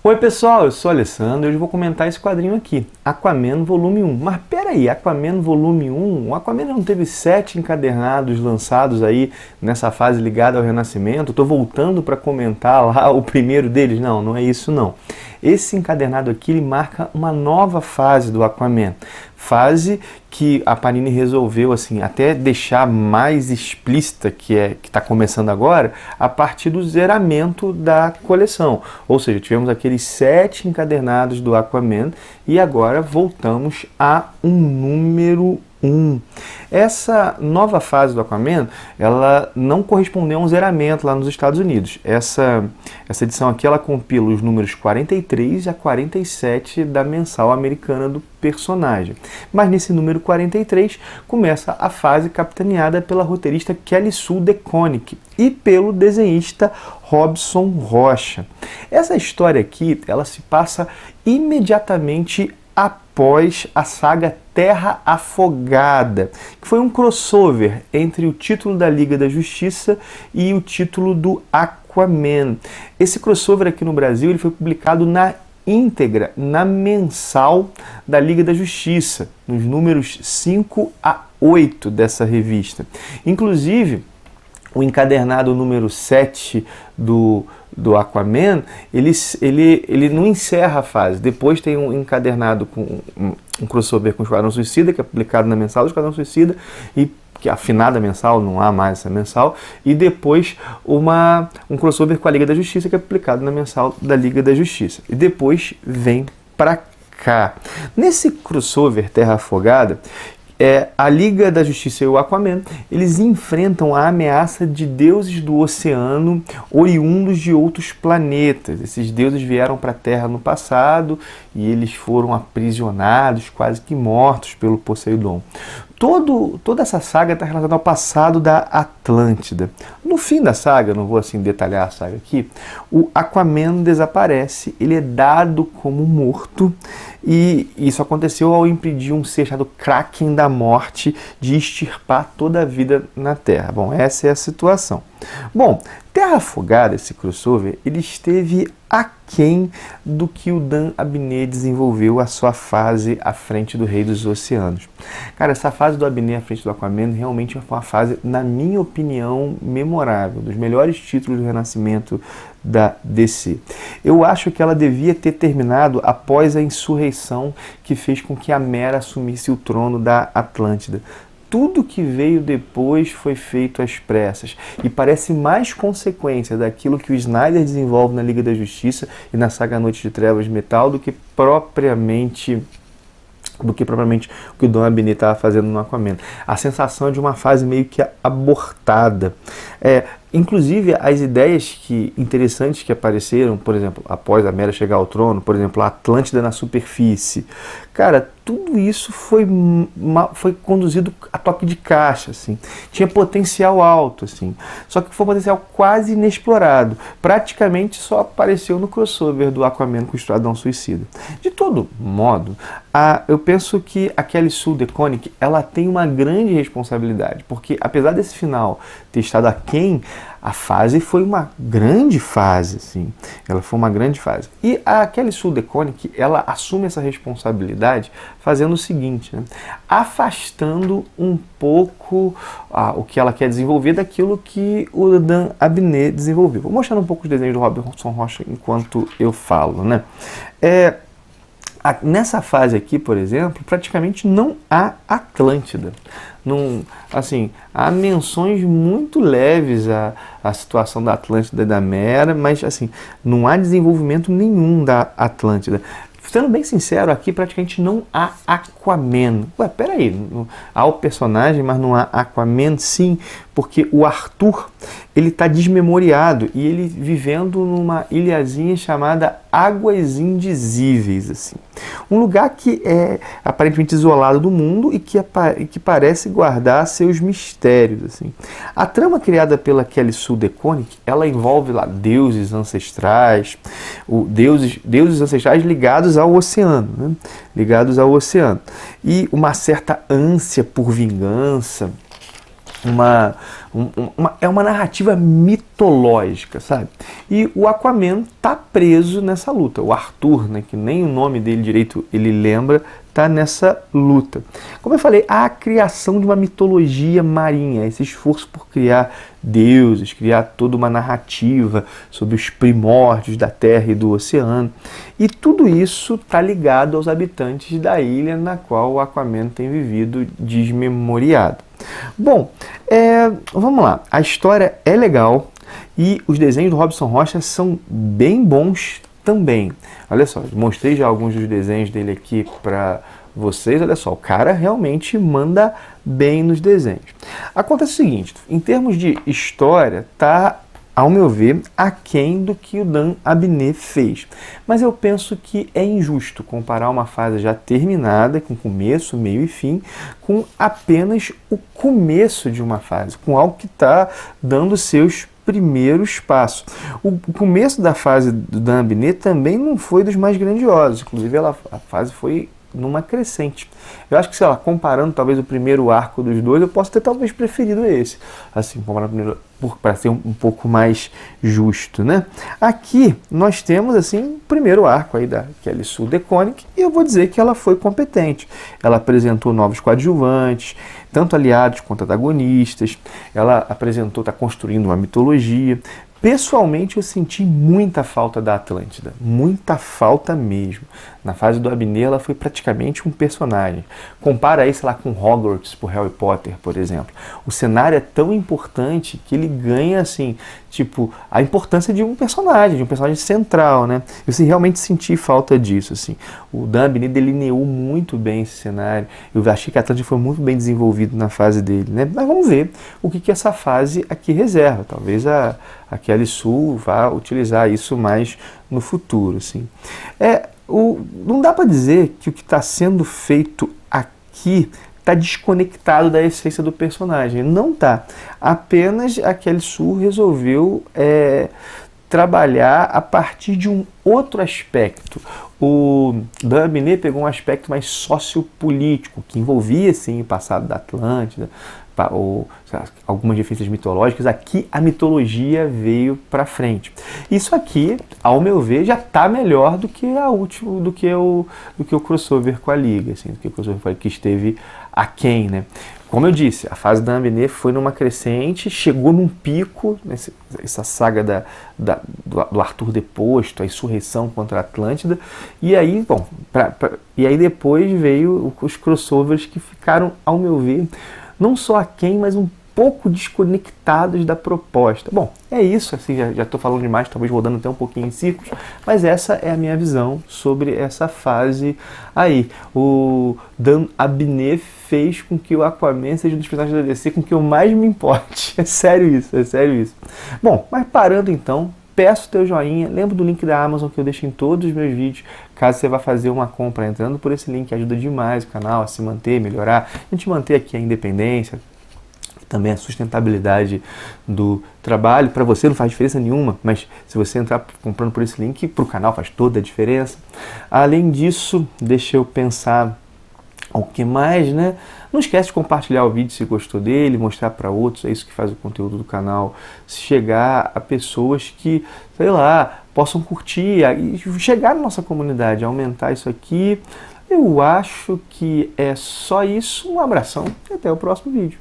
Oi pessoal, eu sou o Alessandro e hoje eu vou comentar esse quadrinho aqui, Aquaman Volume 1. Mas peraí, Aquaman Volume 1? O Aquaman não teve 7 encadernados lançados aí nessa fase ligada ao Renascimento? Tô voltando para comentar lá o primeiro deles? Não, não é isso não. Esse encadernado aqui ele marca uma nova fase do Aquaman. Fase que a Panini resolveu assim até deixar mais explícita, que está começando agora, a partir do zeramento da coleção. Ou seja, tivemos aqueles 7 encadernados do Aquaman e agora voltamos a um número 1. Essa nova fase do Aquaman, ela não correspondeu a um zeramento lá nos Estados Unidos. Essa edição aqui, ela compila os números 43 a 47 da mensal americana do personagem. Mas nesse número 43 começa a fase capitaneada pela roteirista Kelly Sue DeConnick e pelo desenhista Robson Rocha. Essa história aqui, ela se passa imediatamente após a saga Terra Afogada, que foi um crossover entre o título da Liga da Justiça e o título do Aquaman. Esse crossover aqui no Brasil ele foi publicado na íntegra, na mensal da Liga da Justiça, nos números 5 a 8 dessa revista. Inclusive, o encadernado número 7 do Aquaman, ele não encerra a fase. Depois tem um encadernado com um crossover com o Esquadrão Suicida, que é publicado na mensal do Esquadrão Suicida, e que é afinada mensal, não há mais essa mensal, e depois um crossover com a Liga da Justiça, que é publicado na mensal da Liga da Justiça. E depois vem pra cá. Nesse crossover Terra Afogada, a Liga da Justiça e o Aquaman, eles enfrentam a ameaça de deuses do oceano oriundos de outros planetas. Esses deuses vieram para a Terra no passado e eles foram aprisionados, quase que mortos pelo Poseidon. Toda essa saga está relacionada ao passado da Atlântida. No fim da saga, não vou assim detalhar a saga aqui, o Aquaman desaparece, ele é dado como morto e isso aconteceu ao impedir um ser chamado Kraken da Morte de extirpar toda a vida na Terra. Bom, essa é a situação. Bom, Terra Afogada, esse crossover, ele esteve aquém do que o Dan Abnett desenvolveu a sua fase à frente do Rei dos Oceanos. Cara, essa fase do Abnett à frente do Aquaman realmente foi uma fase, na minha opinião, memorável, dos melhores títulos do Renascimento da DC. Eu acho que ela devia ter terminado após a insurreição que fez com que a Mera assumisse o trono da Atlântida. Tudo que veio depois foi feito às pressas e parece mais consequência daquilo que o Snyder desenvolve na Liga da Justiça e na saga Noite de Trevas Metal do que propriamente o que o Dan Abnett estava fazendo no Aquaman. A sensação é de uma fase meio que abortada. Inclusive, as ideias interessantes que apareceram, por exemplo, após a Mera chegar ao trono, por exemplo, a Atlântida na superfície. Cara, tudo isso foi conduzido a toque de caixa, assim. Tinha potencial alto, assim. Só que foi um potencial quase inexplorado. Praticamente só apareceu no crossover do Aquaman com o Esquadrão Suicida. De todo modo, eu penso que a Kelly Sue DeConnick, ela tem uma grande responsabilidade, porque apesar desse final ter estado aquém, a fase foi uma grande fase, assim. Ela foi uma grande fase. E a Kelly Sue DeConnick, ela assume essa responsabilidade fazendo o seguinte, né? Afastando um pouco o que ela quer desenvolver daquilo que o Dan Abnett desenvolveu. Vou mostrar um pouco os desenhos do Robson Rocha enquanto eu falo, né? Nessa fase aqui, por exemplo, praticamente não há Atlântida. Há menções muito leves à situação da Atlântida e da Mera, mas assim, não há desenvolvimento nenhum da Atlântida. Sendo bem sincero, aqui praticamente não há Aquaman. Peraí, há o personagem, mas não há Aquaman? Sim, porque o Arthur, ele está desmemoriado e ele vivendo numa ilhazinha chamada Águas Indizíveis, assim. Um lugar que é aparentemente isolado do mundo e que parece guardar seus mistérios, assim. A trama criada pela Kelly Sue DeConnick, ela envolve lá deuses ancestrais, deuses ancestrais ligados ao oceano, né? Ligados ao oceano. E uma certa ânsia por vingança, é uma narrativa mitológica, sabe? E o Aquaman tá preso nessa luta. O Arthur, né, que nem o nome dele direito ele lembra, tá nessa luta. Como eu falei, há a criação de uma mitologia marinha, esse esforço por criar deuses, criar toda uma narrativa sobre os primórdios da Terra e do oceano. E tudo isso está ligado aos habitantes da ilha na qual o Aquaman tem vivido desmemoriado. Bom, vamos lá. A história é legal e os desenhos do Robson Rocha são bem bons também. Olha só, mostrei já alguns dos desenhos dele aqui para vocês. Olha só, o cara realmente manda bem nos desenhos. Acontece o seguinte, em termos de história, tá, ao meu ver, aquém do que o Dan Abnett fez. Mas eu penso que é injusto comparar uma fase já terminada, com começo, meio e fim, com apenas o começo de uma fase, com algo que está dando seus primeiros passos. O começo da fase do Dan Abnett também não foi dos mais grandiosos, inclusive a fase foi numa crescente. Eu acho que, sei lá, comparando talvez o primeiro arco dos dois, eu posso ter talvez preferido esse, assim, comparando para ser um pouco mais justo, né? Aqui nós temos, assim, o primeiro arco aí da Kelly Sue DeConnick, e eu vou dizer que ela foi competente. Ela apresentou novos coadjuvantes, tanto aliados quanto antagonistas, ela apresentou, está construindo uma mitologia. Pessoalmente, eu senti muita falta da Atlântida, muita falta mesmo. Na fase do Abnett, ela foi praticamente um personagem. Compara aí, sei lá, com Hogwarts, por Harry Potter, por exemplo. O cenário é tão importante que ele ganha, assim, tipo, a importância de um personagem central, né? Eu realmente senti falta disso, assim. O Dan Abnett delineou muito bem esse cenário. Eu achei que a Atlântida foi muito bem desenvolvido na fase dele, né? Mas vamos ver o que essa fase aqui reserva. Talvez a Kelly Sue vá utilizar isso mais no futuro, assim. Não dá para dizer que o que está sendo feito aqui está desconectado da essência do personagem. Não está. Apenas a Kelly Sue resolveu trabalhar a partir de um outro aspecto. O Dan Abnett pegou um aspecto mais sociopolítico, que envolvia, sim, o passado da Atlântida, ou algumas referências mitológicas. Aqui a mitologia veio para frente. Isso aqui, ao meu ver, já está melhor do que do que o crossover com a Liga, assim, do que o crossover com a Liga, que esteve aquém, né? Como eu disse, a fase da Abnett foi numa crescente, chegou num pico, essa saga do Arthur deposto, a insurreição contra a Atlântida, e aí, bom, e aí depois veio os crossovers que ficaram, ao meu ver, não só aquém, mas um pouco desconectados da proposta. Bom, é isso, assim, já estou falando demais, talvez rodando até um pouquinho em círculos, mas essa é a minha visão sobre essa fase aí. O Dan Abnett fez com que o Aquaman seja um dos personagens da DC com que eu mais me importe. É sério isso, é sério isso. Bom, mas parando então, peço teu joinha, lembra do link da Amazon que eu deixo em todos os meus vídeos, caso você vá fazer uma compra entrando por esse link, ajuda demais o canal a se manter, melhorar, a gente manter aqui a independência, também a sustentabilidade do trabalho. Para você não faz diferença nenhuma, mas se você entrar comprando por esse link, para o canal faz toda a diferença. Além disso, deixa eu pensar o que mais, né? Não esquece de compartilhar o vídeo se gostou dele, mostrar para outros, é isso que faz o conteúdo do canal chegar a pessoas que, sei lá, possam curtir e chegar na nossa comunidade, aumentar isso aqui. Eu acho que é só isso. Um abração e até o próximo vídeo.